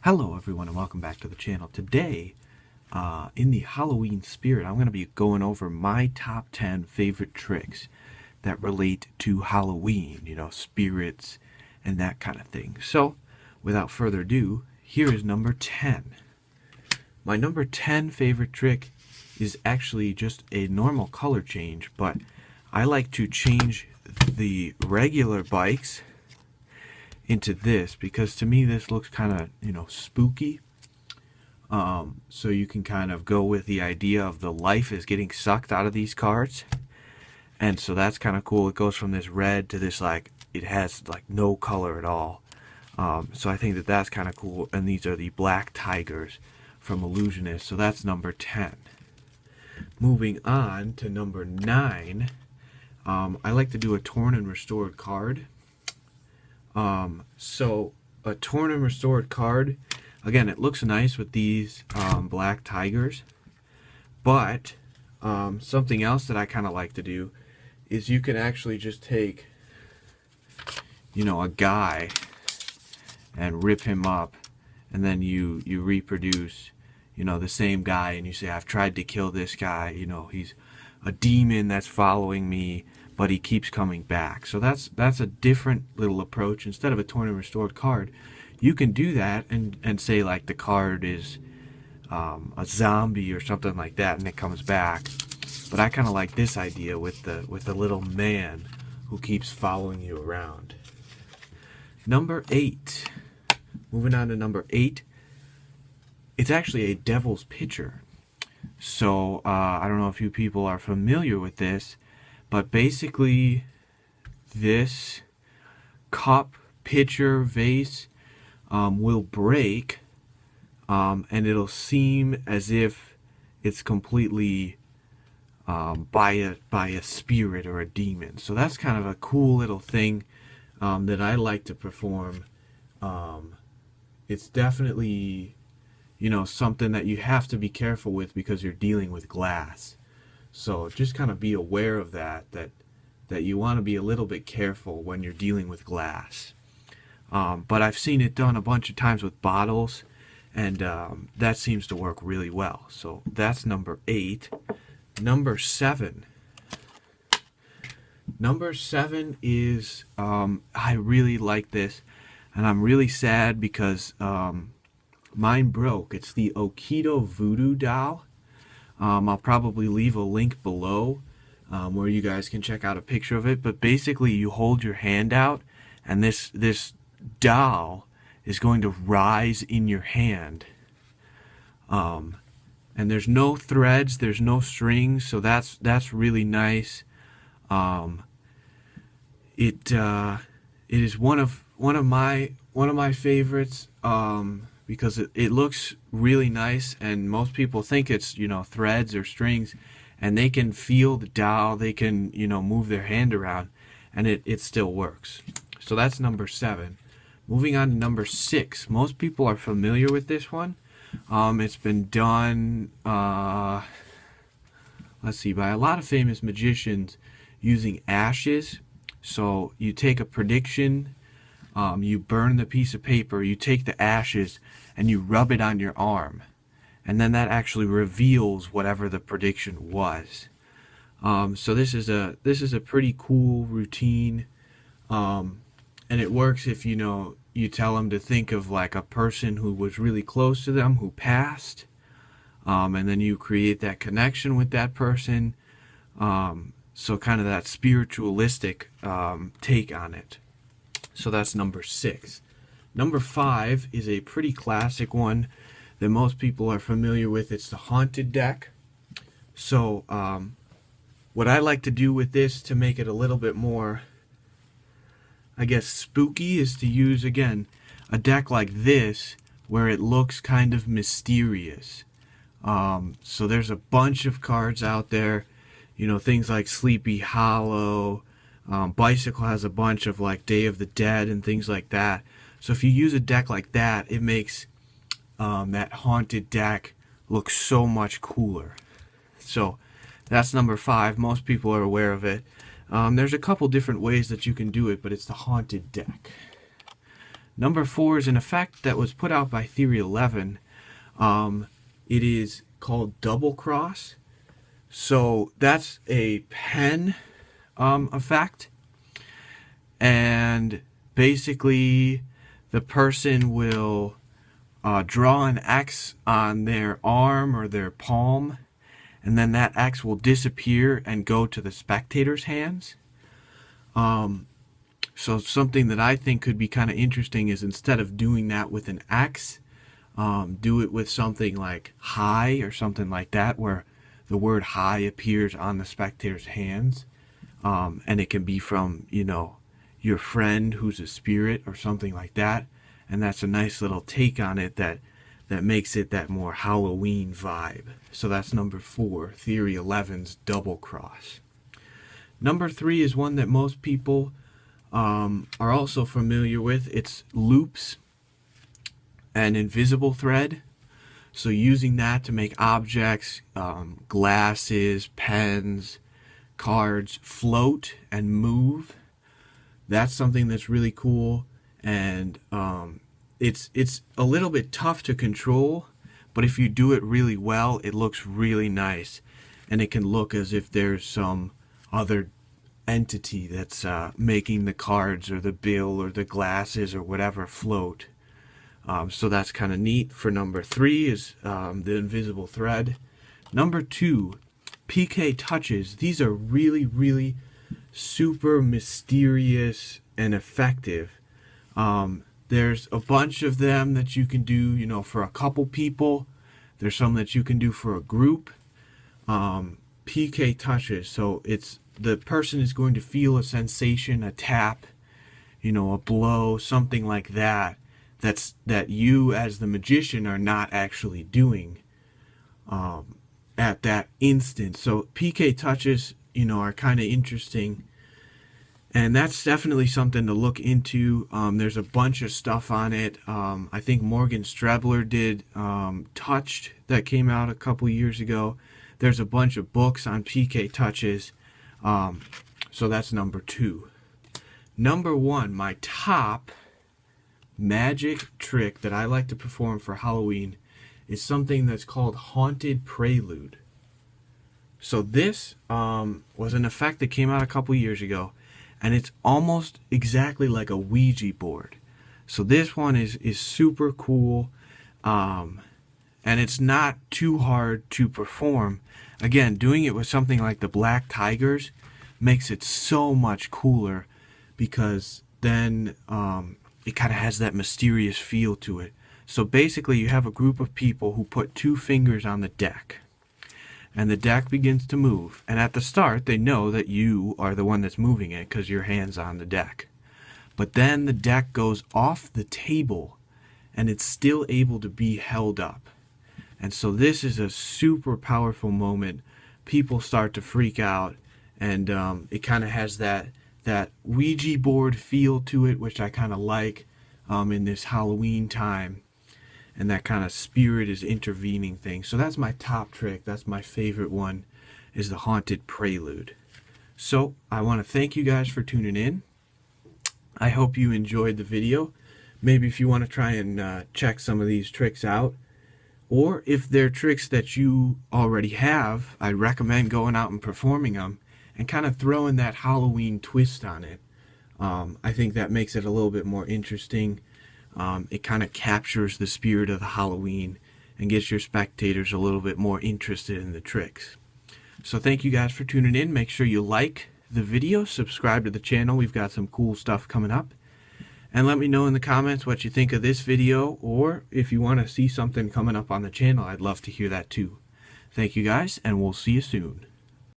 Hello everyone and welcome back to the channel. Today, in the Halloween spirit, I'm going to be going over my top 10 favorite tricks that relate to Halloween, spirits and that kind of thing. So, without further ado, here is number 10. My number 10 favorite trick is actually just a normal color change, but I like to change the regular bikes into this because to me this looks kind of spooky. So you can kind of go with the idea of the life is getting sucked out of these cards, and so that's kind of cool. It goes from this red to this it has no color at all. So I think that that's kind of cool. And these are the black tigers from Illusionist. So that's number 10. Moving on to number 9, I like to do a torn and restored card. So a torn and restored card, again, it looks nice with these black tigers, but something else that I kind of like to do is you can actually just take a guy and rip him up, and then you reproduce the same guy, and you say, I've tried to kill this guy, he's a demon that's following me, but he keeps coming back. So that's a different little approach. Instead of a torn and restored card, you can do that and say the card is a zombie or something like that, and it comes back. But I kind of like this idea with the little man who keeps following you around. Number 8. Moving on to number 8. It's actually a devil's pitcher. So I don't know if you people are familiar with this, but basically this cup, pitcher, vase will break, and it'll seem as if it's completely by a spirit or a demon. So that's kind of a cool little thing that I like to perform. It's definitely something that you have to be careful with because you're dealing with glass. So just kind of be aware of that you want to be a little bit careful when you're dealing with glass. But I've seen it done a bunch of times with bottles, and that seems to work really well. So that's number 8. Number 7. Number 7 is, I really like this, and I'm really sad because mine broke. It's the Okita voodoo doll. I'll probably leave a link below where you guys can check out a picture of it. But basically, you hold your hand out, and this doll is going to rise in your hand. And there's no threads, there's no strings, so that's really nice. It is one of my favorites. Because it looks really nice, and most people think it's threads or strings, and they can feel the doll, they can move their hand around, and it still works. So that's number 7. Moving on to number 6. Most people are familiar with this one. It's been done let's see, by a lot of famous magicians using ashes. So you take a prediction, you burn the piece of paper, you take the ashes, and you rub it on your arm, and then that actually reveals whatever the prediction was. So this is a pretty cool routine, and it works if you tell them to think of a person who was really close to them who passed, and then you create that connection with that person. So kind of that spiritualistic take on it. So that's number 6. Number 5 is a pretty classic one that most people are familiar with. It's the haunted deck. So what I like to do with this to make it a little bit more, I guess, spooky, is to use, again, a deck like this where it looks kind of mysterious. So there's a bunch of cards out there, things like Sleepy Hollow. Bicycle has a bunch of Day of the Dead and things like that. So if you use a deck like that, it makes that haunted deck look so much cooler. So that's number 5. Most people are aware of it. There's a couple different ways that you can do it, but it's the haunted deck. Number 4 is an effect that was put out by Theory 11. It is called Double Cross. So that's a pen effect. And basically the person will draw an X on their arm or their palm, and then that X will disappear and go to the spectator's hands. So something that I think could be kind of interesting is, instead of doing that with an X, do it with something like high or something like that, where the word high appears on the spectator's hands. And it can be from, you know, your friend who's a spirit or something like that. And that's a nice little take on it that makes it that more Halloween vibe. So that's number 4, Theory 11's Double Cross. Number 3 is one that most people are also familiar with. It's loops and invisible thread. So using that to make objects, glasses, pens, cards float and move. That's something that's really cool. And it's a little bit tough to control, but if you do it really well, it looks really nice. And it can look as if there's some other entity that's making the cards or the bill or the glasses or whatever float. So that's kind of neat. For number 3 is the invisible thread. Number 2, PK touches. These are really, really super mysterious and effective. There's a bunch of them that you can do, you know, for a couple people. There's some that you can do for a group. PK touches. So it's the person is going to feel a sensation, a tap, you know, a blow, something like that. That you as the magician are not actually doing at that instant. So PK touches, you know, are kind of interesting. And that's definitely something to look into. There's a bunch of stuff on it. I think Morgan Strebler did Touched, that came out a couple years ago. There's a bunch of books on PK touches. So that's number 2. Number 1, my top magic trick that I like to perform for Halloween is something that's called Haunted Prelude. So this was an effect that came out a couple years ago. And it's almost exactly like a Ouija board. So this one is super cool. And it's not too hard to perform. Again, doing it with something like the Black Tigers makes it so much cooler, because then it kind of has that mysterious feel to it. So basically you have a group of people who put 2 fingers on the deck. And the deck begins to move. And at the start, they know that you are the one that's moving it because your hand's on the deck. But then the deck goes off the table and it's still able to be held up. And so this is a super powerful moment. People start to freak out, and it kind of has that Ouija board feel to it, which I kind of like in this Halloween time. And that kind of spirit is intervening thing. So that's my top trick. That's my favorite one, is the Haunted Prelude. So I want to thank you guys for tuning in. I hope you enjoyed the video. Maybe if you want to try and check some of these tricks out, or if they're tricks that you already have, I recommend going out and performing them and kind of throwing that Halloween twist on it. I think that makes it a little bit more interesting. It kind of captures the spirit of the Halloween and gets your spectators a little bit more interested in the tricks. So thank you guys for tuning in. Make sure you like the video, subscribe to the channel. We've got some cool stuff coming up. And let me know in the comments what you think of this video, or if you want to see something coming up on the channel. I'd love to hear that too. Thank you guys, and we'll see you soon.